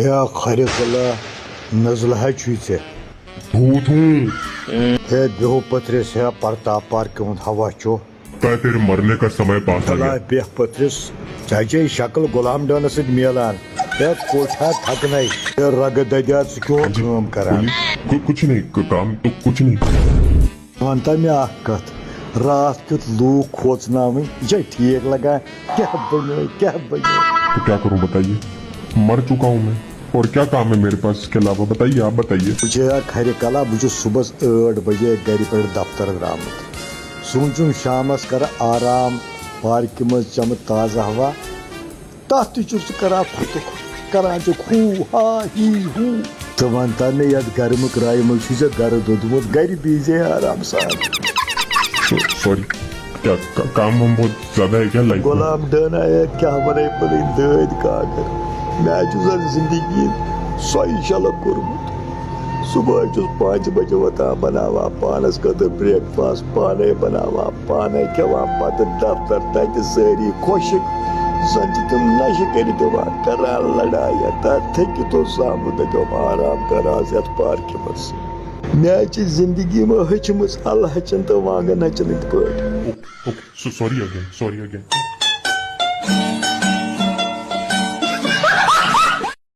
یا خیرک اللہ نزلہ چھ بھوت ہوں ہے بہو پترس ہے پرتا پارک ہند ہوا چو تیرے مرنے کا سمے پاس آ چلا گیا. بہ پترس چاچے شکل غلام ڈانس ست ملان ہے کوٹھا تھکنائی رگ ددیات ثہ کیوں کام کران کچھ نہیں کام تو کچھ نہیں. ونتا میں اخ کت رات کیت لوگ کھوچناون یہ ٹھیک لگا کیا بنو تو کیا کروں بتائیے, مر چکا ہوں میں اور کیا کام ہے میرے پاس اس کے علاوہ, بتائیے آپ بتائیے. مجھے خیر کلا بہ صبح 8 بجے گھر پہ دفتر درامت سونچم شامس کر آرام پارکہ مز چم تازہ ہوا تس تہ کران فتک کران ہو ہا ہی ہو تو ونتا میں یت گرم کرایہ مز گھر دودمت گھر بیزے آرام سان. سوری, کیا کام ہم بہت زیادہ ہے کیا لائف میں؟ غلام ڈانا کیا ون پن داد کاغر میں زندگی سوئی شلک کورمت صبح 5 بجے وتان بناوا پانس خاطر بریک فاسٹ پانے بناوا پانے کھوان پتہ دفتر تتہ ساری خوشک زن تم نشہ کر دان کران لڑائی تھکت سامت دپم آرام کر آز یتھ پارکہ مز مے زندگی میں ہچمت الہ ہچن تو وانگن ہچن ات پٲٹھۍ. Sorry again